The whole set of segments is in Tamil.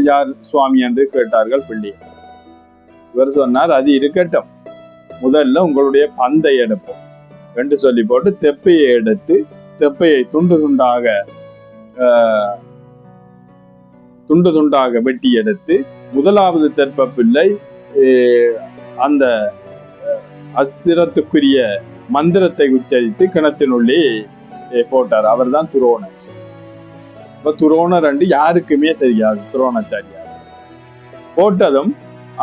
யார் சுவாமி என்று கேட்டார்கள் பிள்ளை. இவர் சொன்னார், அது இருக்கட்டும், முதல்ல உங்களுடைய பந்தை எடுப்போம் என்று சொல்லி போட்டு தெப்பையை எடுத்து தெப்பையை துண்டு துண்டாக வெட்டி எடுத்து முதலாவது தெப்ப பிள்ளை அந்த அஸ்திரத்துக்குரிய மந்திரத்தை உச்சரித்து கிணத்தினுள்ளே போட்டார். அவர் தான் துரோணர். இப்ப துரோணர் என்று யாருக்குமே தெரியாது. துரோணாச்சாரியார் போட்டதும்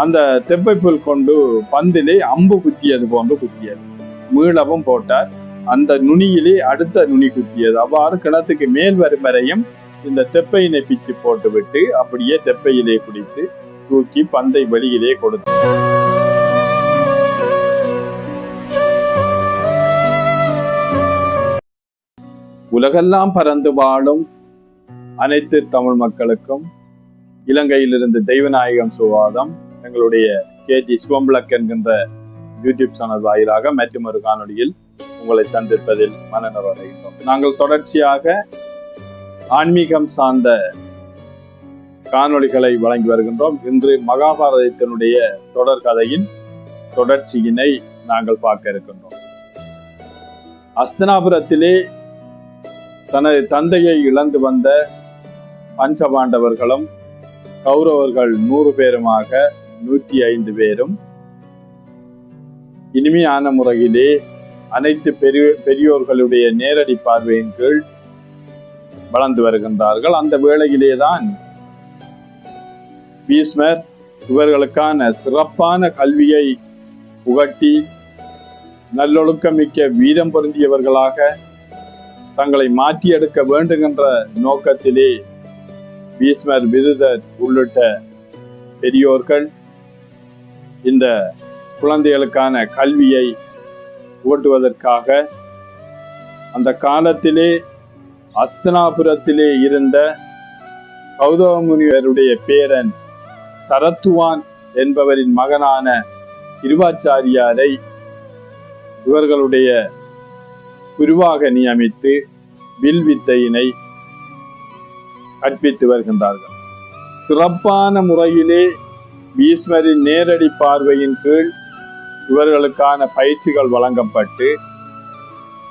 அந்த தெப்பைப்புல் கொண்டு பந்திலே அம்பு குத்தியது போன்று குத்தியது. மீளவும் போட்டார். அந்த நுனியிலே அடுத்த நுனி குத்தியது. அவ்வாறு கிணத்துக்கு மேல் வரும் வரையும் இந்த தெப்பையினை பிச்சு போட்டு விட்டு அப்படியே தெப்பையிலே பிடித்து தூக்கி பந்தை வெளியிலே கொடுத்து உலகெல்லாம் பறந்து வாழும் அனைத்து தமிழ் மக்களுக்கும் இலங்கையிலிருந்து தெய்வநாயகம் சுவாதம் எங்களுடைய KG சிவம்பிளக் என்கின்ற யூடியூப் சேனல் வாயிலாக மற்றும் ஒரு காணொலியில் உங்களை சந்திப்பதில் மனநிறைகின்றோம். நாங்கள் தொடர்ச்சியாக ஆன்மீகம் சார்ந்த காணொலிகளை வழங்கி வருகின்றோம். இன்று மகாபாரதத்தினுடைய தொடர் கதையின் தொடர்ச்சியினை நாங்கள் பார்க்க இருக்கின்றோம். அஸ்தினாபுரத்திலே தனது தந்தையை இழந்து வந்த பஞ்சபாண்டவர்களும் கௌரவர்கள் 100 பேருமாக 105 பேரும் இனிமையான முறையிலே அனைத்து பெரியோர்களுடைய நேரடி பார்வையின் கீழ் வளர்ந்து வருகின்றார்கள். அந்த வேளையிலேதான் பீஷ்மர் இவர்களுக்கான சிறப்பான கல்வியை புகட்டி நல்லொழுக்கமிக்க வீரம் பொருந்தியவர்களாக தங்களை மாற்றி எடுக்க வேண்டுகின்ற நோக்கத்திலே பீஷ்மர், விதுரர் உள்ளிட்ட பெரியோர்கள் இந்த குழந்தைகளுக்கான கல்வியை ஓட்டுவதற்காக அந்த காலத்திலே அஸ்தினாபுரத்திலே இருந்த கௌதம முனிவருடைய பேரன் சரத்துவான் என்பவரின் மகனான கிருபாச்சாரியாரை இவர்களுடைய குருவாக நியமித்து வில் வித்தையினை கற்பித்து வருகின்றார்கள். சிறப்பான முறையிலே பீஷ்மரின் நேரடி பார்வையின் கீழ் இவர்களுக்கான பயிற்சிகள் வழங்கப்பட்டு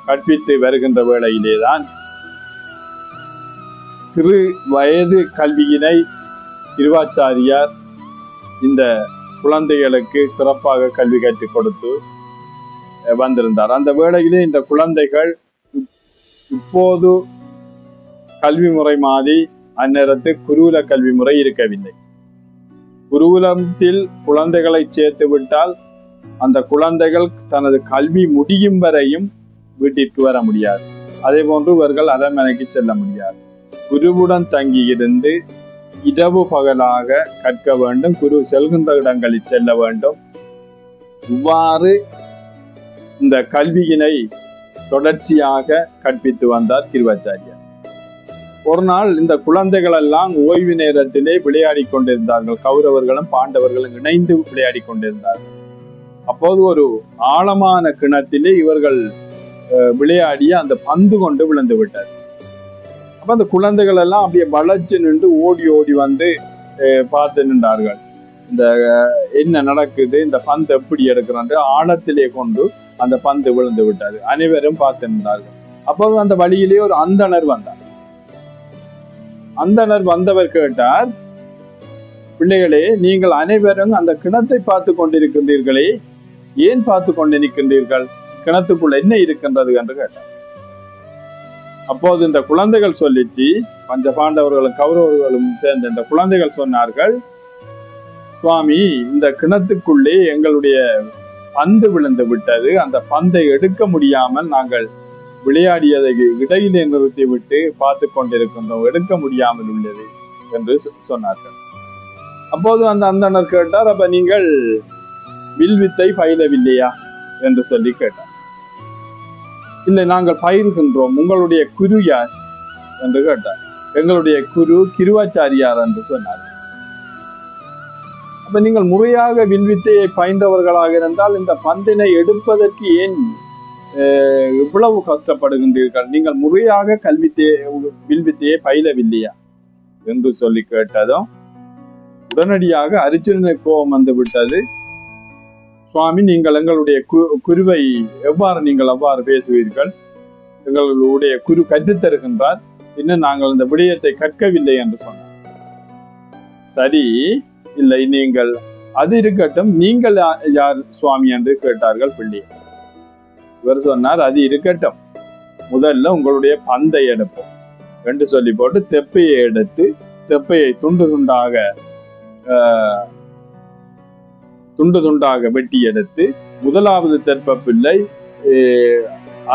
கற்பித்து வருகின்ற வேளையிலேதான் சிறு வயது கல்வியினை கிருபாச்சாரியார் இந்த குழந்தைகளுக்கு சிறப்பாக கல்வி கற்றுக் கொடுத்து வந்திருந்தார். அந்த வேளையிலே இந்த குழந்தைகள் இப்போது கல்வி முறை மாறி அந்நேரத்து குருகுல கல்வி முறை இருக்கவில்லை. குருகுலத்தில் குழந்தைகளை சேர்த்து விட்டால் அந்த குழந்தைகள் தனது கல்வி முடியும் வரையும் வீட்டிற்கு வர முடியாது. அதே போன்று இவர்கள் அரண்மனைக்கு செல்ல முடியாது. குருவுடன் தங்கி இருந்து இரவு பகலாக கற்க வேண்டும். குரு செல்கின்ற இடங்களில் செல்ல வேண்டும். இவ்வாறு இந்த கல்வியினை தொடர்ச்சியாக கற்பித்து வந்தார் கிருபாச்சாரியார். ஒரு நாள் இந்த குழந்தைகள் எல்லாம் ஓய்வு நேரத்திலே விளையாடி கொண்டிருந்தார்கள். கௌரவர்களும் பாண்டவர்களும் இணைந்து விளையாடி கொண்டிருந்தார்கள். அப்போது ஒரு ஆழமான கிணத்திலே இவர்கள் விளையாடிய அந்த பந்து கொண்டு விழுந்து விட்டது. அப்ப அந்த குழந்தைகள் எல்லாம் அப்படியே வளைச்சு நின்று ஓடி ஓடி வந்து பார்த்து நின்றார்கள். இந்த என்ன நடக்குது, இந்த பந்து எப்படி எடுக்கிறான், ஆழத்திலே கொண்டு அந்த பந்து விழுந்து விட்டது. அனைவரும் பார்த்து நின்றார்கள். அப்போது அந்த வழியிலே ஒரு அந்தணர் வந்தார். அந்தணர் வந்தவர் கேட்டார், பிள்ளைகளே, நீங்கள் அனைவரும் அந்த கிணத்தை பார்த்து கொண்டிருக்கின்றீர்களே, ஏன் பார்த்து கொண்டிருக்கின்றீர்கள்? கிணத்துக்குள்ள என்ன இருக்கின்றது என்று கேட்டார். அப்போது இந்த குழந்தைகள் சொல்லிச்சு, பஞ்ச பாண்டவர்களும் கௌரவர்களும் சேர்ந்த இந்த குழந்தைகள் சொன்னார்கள், சுவாமி, இந்த கிணத்துக்குள்ளே எங்களுடைய பந்து விழுந்து விட்டது. அந்த பந்தை எடுக்க முடியாமல் நாங்கள் விளையாடியதை இடையிலே நிறுத்தி விட்டு பார்த்து கொண்டிருக்கின்றோம், எடுக்க முடியாமல் உள்ளது என்று சொன்னார்கள். அப்போது அந்த அந்தணர் கேட்டார், அப்ப நீங்கள் வில்வித்தை பயிலவில்லையா என்று சொல்லி கேட்டார். இல்லை, நாங்கள் பயில்கின்றோம். உங்களுடைய குரு யார் என்று கேட்டார். எங்களுடைய குரு கிருபாச்சாரியார் என்று சொன்னார். அப்ப நீங்கள் முறையாக வில்வித்தையை பயின்றவர்களாக இருந்தால் இந்த பந்தினை எடுப்பதற்கு ஏன் இவ்வளவு கஷ்டப்படுகின்றீர்கள்? நீங்கள் முறையாக வில்வித்தையை பயிலவில்லையா என்று சொல்லி கேட்டதும் உடனடியாக அர்ஜுனனுக்கு கோபம் வந்து விட்டது. சுவாமி, நீங்கள் எங்களுடைய குருவை நீங்கள் அவ்வாறு பேசுவீர்கள்? எங்களுடைய குரு கற்றுத்தருகின்றார், இன்னும் நாங்கள் இந்த விடயத்தை கற்கவில்லை என்று சொன்னார். சரி, இல்லை, நீங்கள் அது இருக்கட்டும், நீங்கள் யார் சுவாமி என்று கேட்டார்கள் பிள்ளை. இவர் சொன்னார், அது இருக்கட்டும், முதல்ல உங்களுடைய பந்தை எடுப்போம் என்று சொல்லி போட்டு தெப்பையை எடுத்து தெப்பையை துண்டு துண்டாக வெட்டி எடுத்து முதலாவது தெப்ப பிள்ளை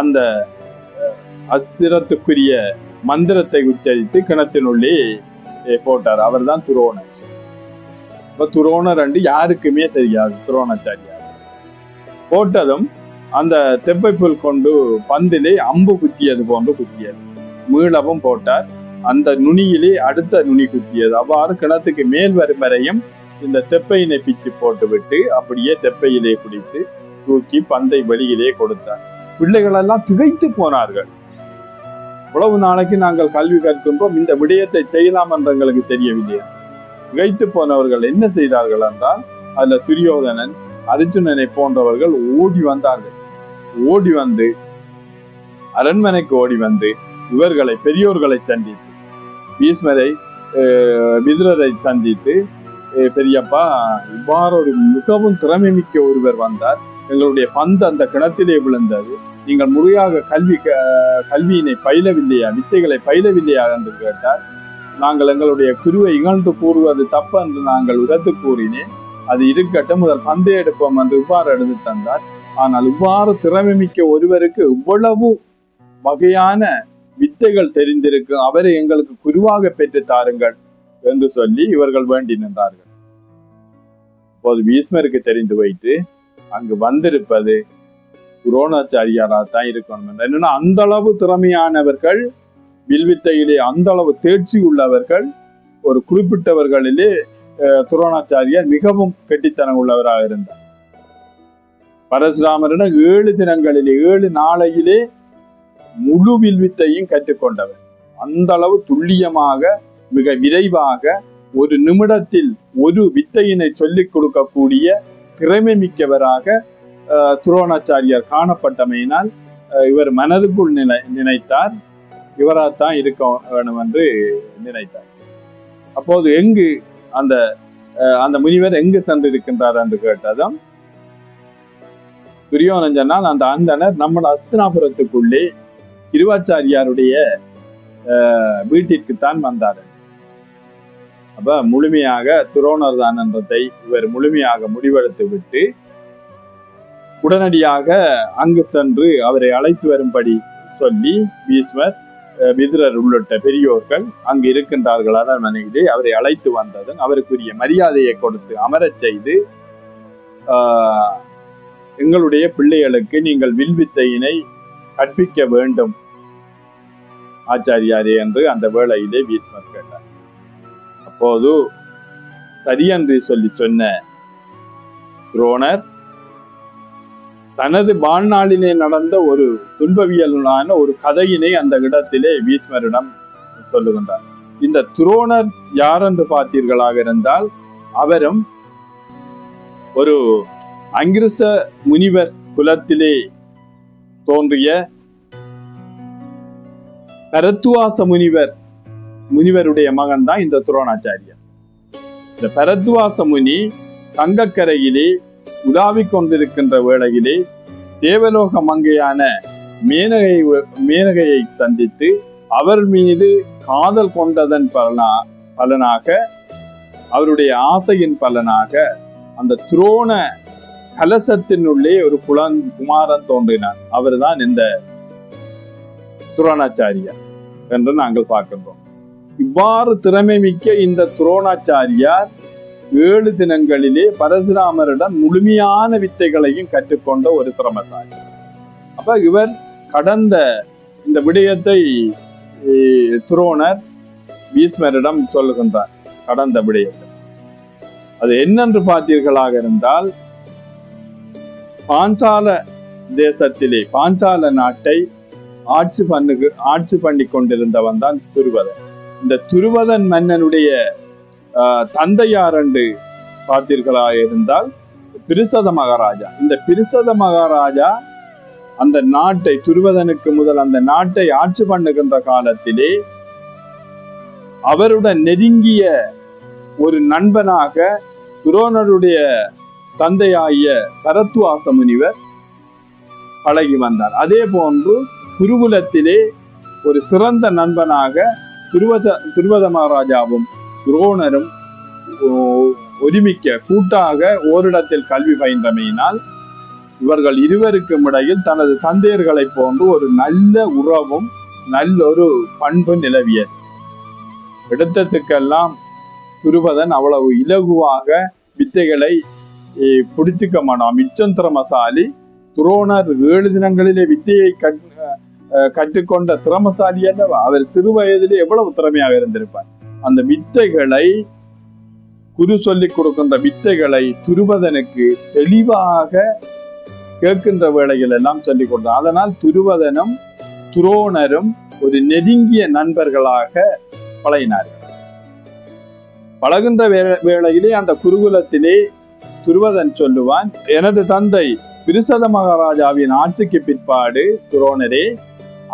அந்த அஸ்திரத்துக்குரிய மந்திரத்தை உச்சரித்து கிணத்தினுள்ளே போட்டார். அவர் தான் துரோணர். இப்ப துரோணர் என்று யாருக்குமே தெரியாது. துரோணாச்சாரியார் போட்டதும் அந்த தெப்பைப்புல் கொண்டு பந்திலே அம்பு குத்தியது போன்று குத்தியது. மீளவும் போட்டார். அந்த நுனியிலே அடுத்த நுனி குத்தியது. அவ்வாறு கிணத்துக்கு மேல் வரும் வரையும் இந்த தெப்பையினை பிச்சு போட்டு விட்டு அப்படியே தெப்பையிலே குடித்து தூக்கி பந்தை வெளியிலே கொடுத்தார். பிள்ளைகள் எல்லாம் திகைத்து போனார்கள். உழவு நாளைக்கு நாங்கள் கல்வி கற்கின்றோம், இந்த விடயத்தை செய்யலாம் என்று எங்களுக்கு தெரியவில்லையா? திகைத்து போனவர்கள் என்ன செய்தார்கள் என்றால், அதுல துரியோதனன், அர்ஜுனனை போன்றவர்கள் ஓடி வந்தார்கள். ஓடி வந்து அரண்மனைக்கு ஓடி வந்து இவர்களை பெரியோர்களை சந்தித்து, பீஷ்மரை விதுரரை சந்தித்து, பெரியப்பா, இவ்வாறு ஒரு மிகவும் திறமை மிக்க ஒருவர் வந்தார், எங்களுடைய பந்து அந்த கிணத்திலே விழுந்தது, நீங்கள் முறையாக கல்வியினை பயிலவில்லையா, வித்தைகளை பயிலவில்லையா என்று கேட்டார். நாங்கள் எங்களுடைய குருவை இகழ்ந்து கூறுவது தப்பு என்று நாங்கள் உரத்து கூறினேன். அது இருக்கட்டும், முதல் பந்தை எடுப்போம் என்று இவ்வாறு எடுத்து தந்தார். ஆனால் இவ்வாறு திறமை மிக்க ஒருவருக்கு இவ்வளவு வகையான வித்தைகள் தெரிந்திருக்கு, அவரை எங்களுக்கு குருவாக பெற்று தாருங்கள் என்று சொல்லி இவர்கள் வேண்டி நின்றார்கள். அப்போது பீஷ்மருக்கு தெரிந்து வைத்து அங்கு வந்திருப்பது துரோணாச்சாரியாரா தான் இருக்கணும். என்னன்னா, அந்த அளவு திறமையானவர்கள், வில்வித்தையிலே அந்த அளவு தேர்ச்சி உள்ளவர்கள். ஒரு குறிப்பிட்டவர்களிலே துரோணாச்சாரியார் மிகவும் கெட்டித்தனம் உள்ளவராக இருந்தார். பரசுராமரிடம் 7 தினங்களிலே 7 நாளையிலே முழு வில்வித்தையும் கற்றுக்கொண்டவர். அந்த அளவு துல்லியமாக, மிக விரைவாக, ஒரு நிமிடத்தில் ஒரு வித்தையினை சொல்லிக் கொடுக்கக்கூடிய திறமை மிக்கவராக துரோணாச்சாரியார் காணப்பட்டமையினால் இவர் மனதுக்குள் நினைத்தார், இவராத்தான் இருக்க வேணும் என்று நினைத்தார். அப்போது எங்கு அந்த முனிவர் எங்கு சென்றிருக்கின்றார் என்று கேட்டதும் துரியோதனன் சொன்னால், அந்த அந்தனர் நம்ம அஸ்தினாபுரத்துக்குள்ளே கிருவாச்சாரியாருடைய வீட்டிற்குத்தான் வந்தார். அப்ப முழுமையாக துரோணர் தான் என்றதை இவர் முழுமையாக முடிவெடுத்து விட்டு உடனடியாக அங்கு சென்று அவரை அழைத்து வரும்படி சொல்லி பீஷ்மர், விதுரர் உள்ளிட்ட பெரியோர்கள் அங்கு இருக்கின்றார்கள். அரண்மனையிலே அவரை அழைத்து வந்ததும் அவருக்குரிய மரியாதையை கொடுத்து அமரச் செய்து, எங்களுடைய பிள்ளைகளுக்கு நீங்கள் வில்வித்தையினை கற்பிக்க வேண்டும் ஆச்சாரியாரே என்று அந்த வேளையிலே பீஷ்மர் கேட்டார். அப்போது சரியென்று சொல்லி சொன்ன துரோணர் தனது வாழ்நாளிலே நடந்த ஒரு துன்பவியலான ஒரு கதையினை அந்த இடத்திலே பீஷ்மரிடம் சொல்லுகின்றார். இந்த துரோணர் யார் என்று பார்த்தீர்களாக இருந்தால், அவரும் ஒரு அங்கிருச முனிவர் குலத்திலே தோன்றிய பரத்வாச முனிவருடைய மகன் தான் இந்த துரோணாச்சாரியர். இந்த பரத்வாச முனி கங்கக்கரையிலே உலாவிக் கொண்டிருக்கின்ற வேளையிலே தேவலோக மங்கையான மேனகையை சந்தித்து அவர் மீது காதல் கொண்டதன் பலனாக, அவருடைய ஆசையின் பலனாக அந்த துரோண கலசத்தினுள்ளே ஒரு குமாரன் தோன்றினார். அவர்தான் இந்த துரோணாச்சாரியார் என்று நாங்கள் பார்க்கின்றோம். இவ்வாறு திறமை மிக்க இந்த துரோணாச்சாரியார் 7 தினங்களிலே பரசுராமரிடம் முழுமையான வித்தைகளையும் கற்றுக்கொண்ட ஒரு திறமசாலி. அப்ப இவர் கடந்த இந்த விடயத்தை துரோணர் பீஷ்மரிடம் சொல்லுகின்றார். கடந்த விடயத்தை அது என்னென்று பார்த்தீர்களாக இருந்தால், பாஞ்சால தேசத்திலே பாஞ்சால நாட்டை ஆட்சி பண்ணி கொண்டிருந்தவன் தான் துருவதன். இந்த துருவதன் மன்னனுடைய தந்தையார் என்று பார்த்தீர்களா இருந்தால் பிரிசத மகாராஜா. இந்த பிரிசத மகாராஜா அந்த நாட்டை துருவதனுக்கு முதல் அந்த நாட்டை ஆட்சி பண்ணுகின்ற காலத்திலே அவருடன் நெருங்கிய ஒரு நண்பனாக துரோணருடைய தந்தையாகிய பரத்வாச முனிவர் பழகி வந்தார். அதே போன்று குருகுலத்திலே ஒரு சிறந்த நண்பனாக துருவத மகாராஜாவும் துரோணரும் ஒருமிக்க கூட்டாக ஓரிடத்தில் கல்வி பயின்றமையினால் இவர்கள் இருவருக்கும் இடையில் தனது தந்தையர்களை போன்று ஒரு நல்ல உறவும் நல்ல ஒரு பண்பு நிலவியது. எடுத்ததுக்கெல்லாம் துருவதன் அவ்வளவு இலகுவாக வித்தைகளை பிடிச்சுக்க மாட்டான். மிச்சம் திறமசாலி. துரோணர் 7 தினங்களிலே வித்தையை கற்றுக்கொண்ட திறமசாலி அல்லவா. அவர் சிறு வயதிலே எவ்வளவு திறமையாக இருந்திருப்பார். அந்த வித்தைகளை குரு சொல்லிக் கொடுக்கின்ற வித்தைகளை துருவதனுக்கு தெளிவாக கேட்கின்ற வேளைகள் எல்லாம் சொல்லிக் கொடுத்தார். அதனால் துருவதனும் துரோணரும் ஒரு நெருங்கிய நண்பர்களாக பழகினார்கள். பழகின்ற வேளையிலே அந்த குருகுலத்திலே துருவதன் சொல்லுவான், எனது தந்தை பிரிசத மகாராஜாவின் ஆட்சிக்கு பிற்பாடு துரோணரே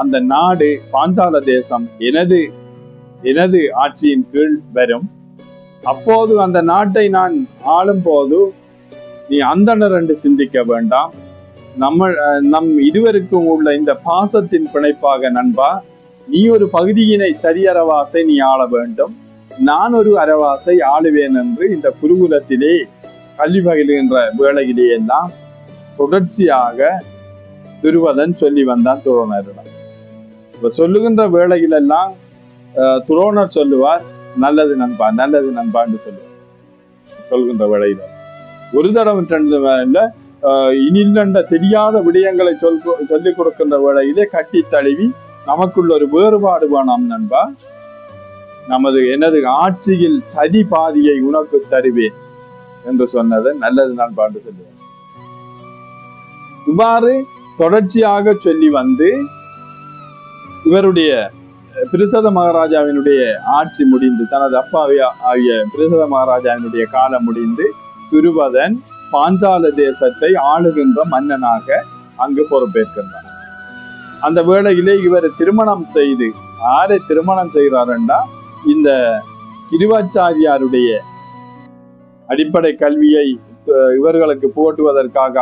அந்த நாடு பாஞ்சால தேசம் எனது ஆட்சியின் கீழ் வரும். அப்போது அந்த நாட்டை நான் ஆளும் போது நீ அந்தணர் என்று சிந்திக்க வேண்டாம். நம் இருவருக்கும் உள்ள இந்த பாசத்தின் பிணைப்பாக நண்பா, நீ ஒரு பகுதியினை சரியரவாசை நீ ஆள வேண்டும், நான் ஒரு அரவாசை ஆளுவேன் என்று இந்த குருகுலத்திலே கல்வி பயிலுகின்ற வேளையிலே எல்லாம் தொடர்ச்சியாக துருவதன் சொல்லி வந்தான் துரோணரிடம். இப்ப சொல்லுகின்ற வேளையிலெல்லாம் துரோணர் சொல்லுவார், நல்லது நண்பா நல்லது நண்பா என்று சொல்லுவார். சொல்கின்ற வேளையில ஒரு தடவை இல்ல, இனிலண்ட தெரியாத விடயங்களை சொல்லிக் கொடுக்கின்ற வேளையிலே கட்டி தழுவி நமக்குள்ள ஒரு வேறுபாடு வேணாம் நண்பா, எனது ஆட்சியில் சதி பாதியை உனக்கு தருவேன் என்று சொன்னது நல்லது நண்பா என்று சொல்லுவார். இவ்வாறு தொடர்ச்சியாக சொல்லி வந்து இவருடைய பிரிசத மகாராஜாவினுடைய ஆட்சி முடிந்து, தனது ஆகிய பிரிசத மகாராஜாவினுடைய காலம் முடிந்து துருவதன் பாஞ்சால தேசத்தை ஆளுகின்ற மன்னனாக அங்கு பொறுப்பேற்கின்றார். அந்த வேளையிலே இவர் திருமணம் செய்து, யாரை திருமணம் செய்கிறார்னா, இந்த கிருவாச்சாரியாருடைய அடிப்படை கல்வியை இவர்களுக்கு போட்டுவதற்காக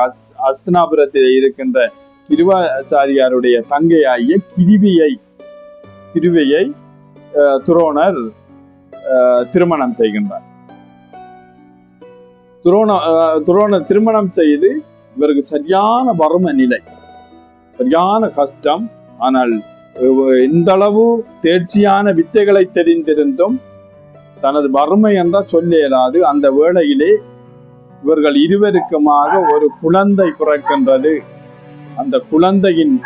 அஸ்தினாபுரத்தில் இருக்கின்ற கிருவாச்சாரியாருடைய தங்கையாகிய கிருவையை துரோணர் திருமணம் செய்கின்றார். துரோணர் திருமணம் செய்து இவருக்கு சரியான வறுமை நிலை, சரியான கஷ்டம். ஆனால் இந்த அளவு தேர்ச்சியான வித்தைகளை தெரிந்திருந்தும் தனது வறுமை என்றால் சொல்ல இயலாது. அந்த வேளையிலே இவர்கள் இருவருக்குமாக ஒரு குழந்தை பிறக்கின்றது. அந்த குழந்தையின்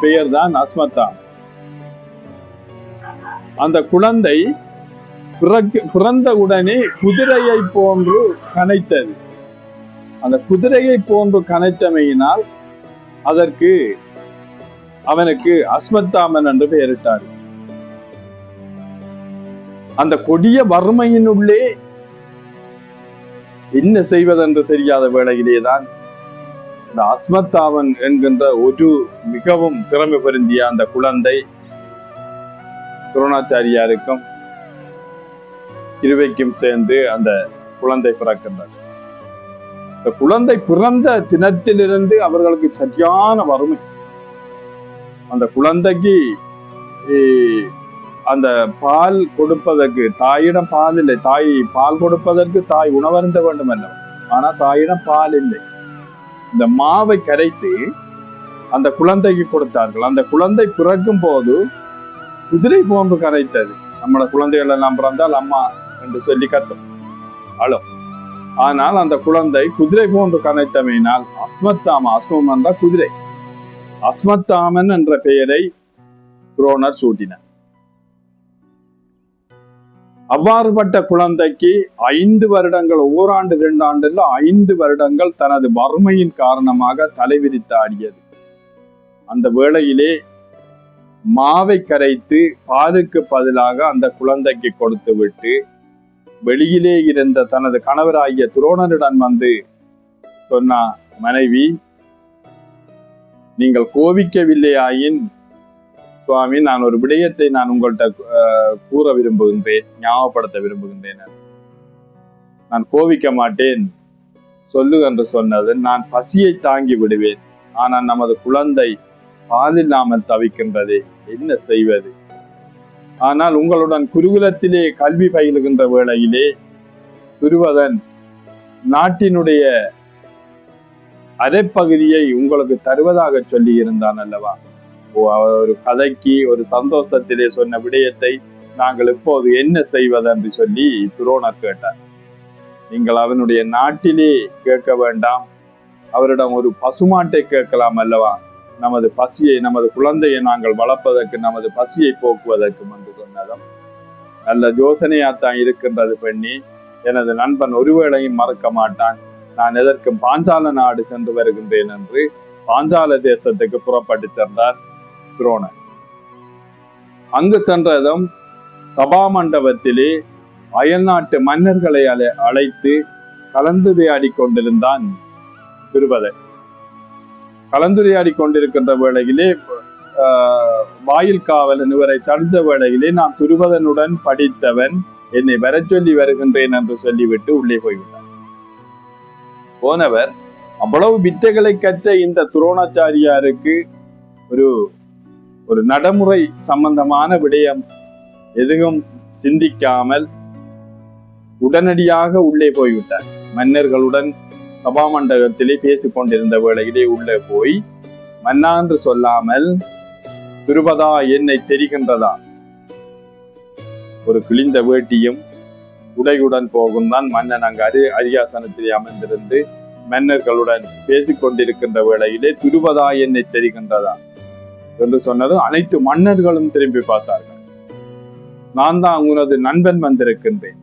பெயர் தான் அஸ்வத்தாமன். அந்த குழந்தை பிறந்த உடனே குதிரையை போன்று கனைத்தது. அந்த குதிரையை போன்று கனைத்தமையினால் அவனுக்கு அஸ்வத்தாமன் என்று பெயரிட்டார். அந்த கொடிய வறுமையினுள்ளே என்ன செய்வதென்று தெரியாத வேளையிலேதான் இந்த அஸ்வத்தாமன் என்கின்ற ஒரு மிகவும் திறமை பொருந்திய அந்த குழந்தை துரோணாச்சாரியாருக்கும் கிருவைக்கும் சேர்ந்து அந்த குழந்தை பிறக்கின்றது. இந்த குழந்தை பிறந்த தினத்திலிருந்து அவர்களுக்கு சரியான வறுமை. அந்த குழந்தைக்கு அந்த பால் கொடுப்பதற்கு, தாயிடம் பால் இல்லை, பால் கொடுப்பதற்கு தாய் உணவருந்த வேண்டும் அல்ல, ஆனா தாயிடம் பால் இல்லை. இந்த மாவை கரைத்து அந்த குழந்தைக்கு கொடுத்தார்கள். அந்த குழந்தை பிறக்கும் போது குதிரை போன்று கரைத்தது. நம்மளோட குழந்தைகள் எல்லாம் பிறந்தால் அம்மா என்று சொல்லி கத்தும், அழும். ஆனால் அந்த குழந்தை குதிரை போன்று கரைத்தமையினால் அஸ்வம் என்ற குதிரை, அஸ்வத்தாமன் என்ற பெயரை துரோணர் சூட்டினார். அவ்வாறுபட்ட குழந்தைக்கு 5 வருடங்கள், ஓராண்டு 2 ஆண்டுல 5 வருடங்கள் தனது வறுமையின் காரணமாக தலைவிரித்து ஆடியது. அந்த வேளையிலே மாவை கரைத்து பாலுக்கு பதிலாக அந்த குழந்தைக்கு கொடுத்து விட்டு வெளியிலே இருந்த தனது கணவராகிய துரோணரிடம் வந்து சொன்னா, மனைவி, நீங்கள் கோபிக்கவில்லையாயின் சுவாமி, நான் ஒரு விடயத்தை நான் உங்கள்கிட்ட கூற விரும்புகின்றேன், ஞாபகப்படுத்த விரும்புகின்றேன். நான் கோபிக்க மாட்டேன் சொல்லு என்று சொன்னது. நான் பசியை தாங்கி விடுவேன், ஆனால் நமது குழந்தை பால் இல்லாமல் தவிக்கின்றது, என்ன செய்வது? ஆனால் உங்களுடன் குருகுலத்திலே கல்வி பயிலுகின்ற வேளையிலே துருவதன் நாட்டினுடைய அரைப்பகுதியை உங்களுக்கு தருவதாக சொல்லி இருந்தான் அல்லவா? ஒரு கதைக்கு ஒரு சந்தோஷத்திலே சொன்ன விடயத்தை நாங்கள் இப்போது என்ன செய்வது என்று சொல்லி துரோணர் கேட்டார். நீங்கள் அவனுடைய நாட்டிலே கேட்க வேண்டாம், அவரிடம் ஒரு பசுமாட்டை கேட்கலாம் அல்லவா? நமது பசியை, நமது குழந்தையை நாங்கள் வளர்ப்பதற்கு, நமது பசியை போக்குவதற்கு என்று சொன்னதும், நல்ல யோசனையாத்தான் இருக்கின்றது பெண்ணி, எனது நண்பன் ஒருவேளையும் மறக்க மாட்டான், நான் எதற்கும் பாஞ்சால நாடு சென்று வருகின்றேன் என்று பாஞ்சால தேசத்துக்கு புறப்பட்டு சென்றார் துரோணர். அங்கு சென்றதும் சபா மண்டபத்திலே அயல்நாட்டு மன்னர்களை அழைத்து கலந்துரையாடி கொண்டிருந்தான் துருபதன். கலந்துரையாடி கொண்டிருக்கின்ற வேளையிலே வாயில் காவலன் இவரை தடுத்த வேளையிலே, நான் துருபதனுடன் படித்தவன், என்னை வர சொல்லி வருகின்றேன் என்று சொல்லிவிட்டு உள்ளே போய்விட்டார். போனவர் அவ்வளவு வித்தைகளை கற்ற இந்த துரோணாச்சாரியாருக்கு ஒரு நடைமுறை சம்பந்தமான விடயம் எதுவும் சிந்திக்காமல் உடனடியாக உள்ளே போய்விட்டார். மன்னர்களுடன் சபா மண்டபத்திலே பேசிக் கொண்டிருந்த வேளையிலே உள்ளே போய், மன்னா என்று சொல்லாமல், துருபதா, என்னை தெரிகின்றதா? ஒரு கிழிந்த வேட்டியும் உடையுடன் போகும்தான் மன்னன் அங்கு அரியாசனத்திலே அமர்ந்திருந்து மன்னர்களுடன் பேசிக் கொண்டிருக்கின்ற வேளையிலே, துருபதா, என்னை தெரிகின்றதா என்று சொன்னது. அனைத்து மன்னர்களும் திரும்பி பார்த்தார்கள். நான் தான் உனது நண்பன் வந்திருக்கின்றேன்,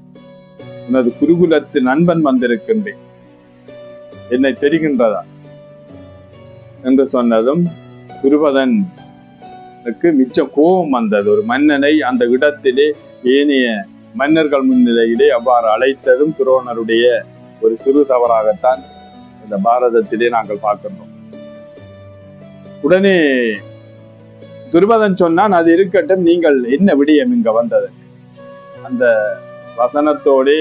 உனது குருகுலத்து நண்பன் வந்திருக்கின்றேன், என்னை தெரிகின்றதா என்று சொன்னதும் துருபதனுக்கு மிச்ச கோபம் வந்தது. ஒரு மன்னனை அந்த இடத்திலே ஏனைய மன்னர்கள் முன்னிலையிலே அவ்வாறு அழைத்ததும் துரோணருடைய ஒரு சிறு தவறாகத்தான் இந்த பாரதத்திலே நாங்கள் பார்க்கின்றோம். உடனே துருபதன் சொன்னான், அது இருக்கட்டும், நீங்கள் என்ன விடயம் இங்க வந்தது? அந்த வசனத்தோடே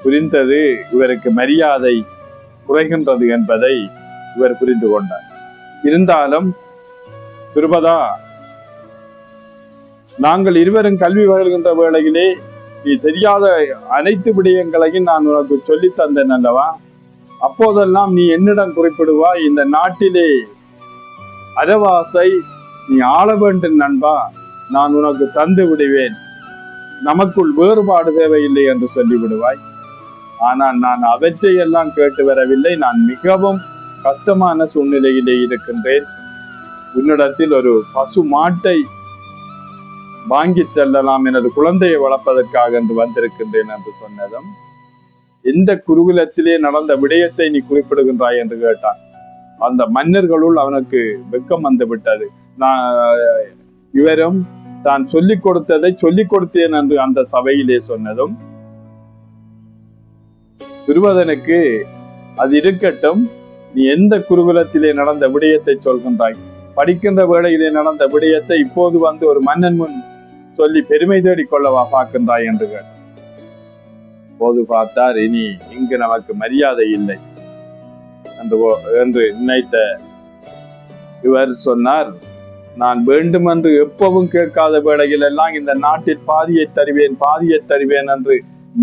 புரிந்தது இவருக்கு மரியாதை குறைகின்றது என்பதை இவர் புரிந்து கொண்டார். இருந்தாலும், துருபதா, நாங்கள் இருவரும் கல்வி பயில்கின்ற வேளையிலே நீ தெரியாத அனைத்து விடயங்களையும் நான் உனக்கு சொல்லி தந்தேன் அல்லவா? அப்போதெல்லாம் நீ என்னிடம் குறிப்பிடுவாய், இந்த நாட்டிலே அரவாசை நீ ஆள வேண்டும் நண்பா, நான் உனக்கு தந்து விடுவேன், நமக்குள் வேறுபாடு தேவையில்லை என்று சொல்லிவிடுவாய். ஆனால் நான் அவற்றையெல்லாம் கேட்டு வரவில்லை. நான் மிகவும் கஷ்டமான சூழ்நிலையிலே இருக்கின்றேன். உன்னிடத்தில் ஒரு பசு மாட்டை வாங்கி செல்லலாம், எனது குழந்தையை வளர்ப்பதற்காக என்று வந்திருக்கின்றேன் என்று சொன்னதும், எந்த குருகுலத்திலே நடந்த விடயத்தை நீ குறிப்பிடுகின்றாய் என்று கேட்டான். அந்த மன்னர்களுள் அவனுக்கு வெக்கம் வந்து விட்டது. இவரும் தான் சொல்லிக் கொடுத்ததை சொல்லிக் கொடுத்தேன் என்று அந்த சபையிலே சொன்னதும், துருபதனுக்கு அது இருக்கட்டும், நீ எந்த குருகுலத்திலே நடந்த விடயத்தை சொல்கின்றாய்? படிக்கின்ற வேளையிலே நடந்த விடயத்தை இப்போது வந்து ஒரு மன்னன் முன் சொல்லி பெருமை தேடிக் கொள்ளவா பார்க்கின்றாய் என்று கேட்டார். போது பார்த்தார், இனி இங்கு நமக்கு மரியாதை இல்லை என்று நினைத்த இவர் சொன்னார், நான் வேண்டுமென்று எப்பவும் கேட்காத வேளையில் எல்லாம் இந்த நாட்டில் பாதியை தருவேன் என்று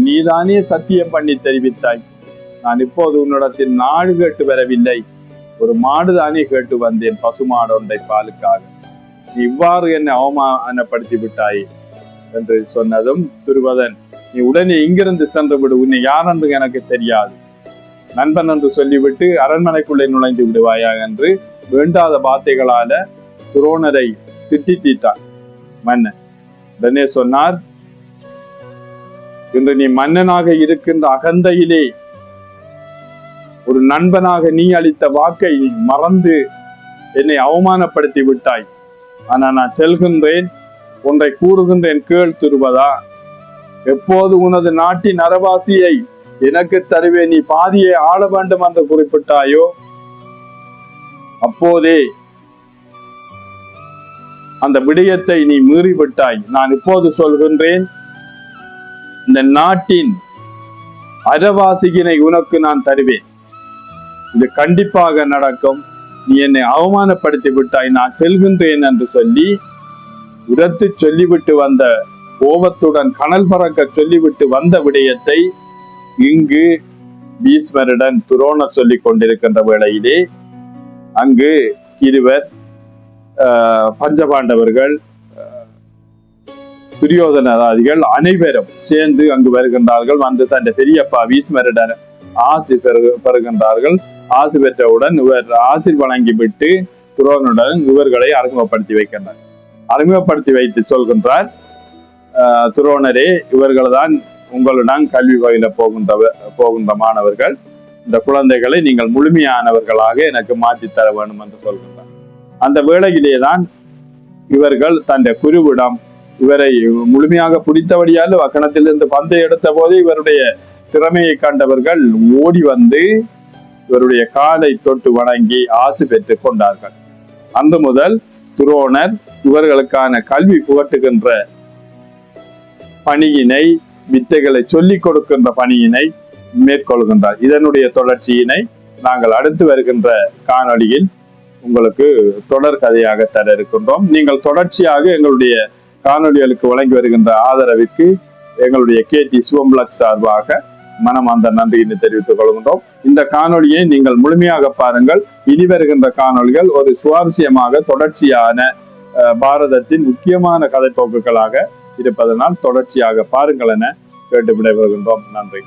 நீதானே சத்தியம் பண்ணி தெரிவித்தாய். நான் இப்போது உன்னிடத்தில் நாடு கேட்டு வரவில்லை, ஒரு மாடுதானே கேட்டு வந்தேன், பசுமாடு ஒன்றை பாலுக்காக. நீ இவ்வாறு என்னை அவமானப்படுத்தி விட்டாய் என்று சொன்னதும், துருபதன், நீ உடனே இங்கிருந்து சென்று விடு, உன்னை யார் என்று எனக்கு தெரியாது, நண்பன் என்று சொல்லிவிட்டு அரண்மனைக்குள்ளே நுழைந்து விடுவாயா என்று வேண்டாத வார்த்தைகளால துரோணரை திட்டி தீட்டான் மன்னன். உடனே சொன்னார், இன்று நீ மன்னனாக இருக்கின்ற அகந்தையிலே ஒரு நண்பனாக நீ அளித்த வாக்கை மறந்து என்னை அவமானப்படுத்தி விட்டாய். ஆனா நான் செல்கின்றேன், ஒன்றை கூறுகின்றேன், கேள் துருபதா. எப்போது உனது நாட்டின் அரவாசியை எனக்கு தருவேன், நீ பாதியை ஆள வேண்டும் என்று குறிப்பிட்டாயோ அப்போதே அந்த விடயத்தை நீ மீறிவிட்டாய். நான் இப்போது சொல்கின்றேன், இந்த நாட்டின் அரவாசியினை உனக்கு நான் தருவேன். இது கண்டிப்பாக நடக்கும். நீ என்னை அவமானப்படுத்தி விட்டாய், நான் செல்கின்றேன் என்று சொல்லி உரத்து சொல்லிவிட்டு வந்த, கோபத்துடன் கனல் பறக்க சொல்லிவிட்டு வந்த விடயத்தை இங்கு பீஷ்மருடன் துரோணர் சொல்லிக் கொண்டிருக்கின்ற வேளையிலே அங்கு இருவர் பஞ்சபாண்டவர்கள், துரியோதனராதிகள் அனைவரும் சேர்ந்து அங்கு வருகின்றார்கள். வந்து தன் பெரியப்பா பீஷ்மருடன் ஆசி பெறுகின்றார்கள். ஆசி பெற்றவுடன் இவர் ஆசி வழங்கிவிட்டு துரோணனுடன் இவர்களை அறிமுகப்படுத்தி வைக்கின்றார். அறிமுகப்படுத்தி வைத்து சொல்கின்றார், துரோணரே, இவர்கள் தான் உங்களுடன் கல்வி பயில போகின்ற மாணவர்கள். இந்த குழந்தைகளை நீங்கள் முழுமையானவர்களாக எனக்கு மாற்றி தர வேண்டும் என்று சொல்கின்றார். அந்த வேளையிலேதான் இவர்கள் தன் குருவிடம் இவரை முழுமையாக பிடித்தபடியால் வக்கணத்திலிருந்து பந்தை எடுத்த போது இவருடைய திறமையை கண்டவர்கள் ஓடி வந்து இவருடைய காலை தொட்டு வணங்கி ஆசி பெற்றுக் கொண்டார்கள். அன்று முதல் துரோணர் இவர்களுக்கான கல்வி புகட்டுகின்ற பணியினை, வித்தைகளை சொல்லிக் கொடுக்கின்ற பணியினை மேற்கொள்கின்றார். இதனுடைய தொடர்ச்சியினை நாங்கள் அடுத்து வருகின்ற காணொளியில் உங்களுக்கு தொடர் கதையாக தர இருக்கின்றோம். நீங்கள் தொடர்ச்சியாக எங்களுடைய காணொளிகளுக்கு வழங்கி வருகின்ற ஆதரவிற்கு எங்களுடைய KT சிவம்பலக் சார்பாக மனமார்ந்த நன்றியினை தெரிவித்துக் கொள்கின்றோம். இந்த காணொளியை நீங்கள் முழுமையாக பாருங்கள். இனி வருகின்ற காணொளிகள் ஒரு சுவாரஸ்யமாக தொடர்ச்சியான பாரதத்தின் முக்கியமான கதைப்போக்குகளாக இருப்பதனால் தொடர்ச்சியாக பாருங்கள் என கேட்டு விடைபெறுகின்றோம். நன்றி.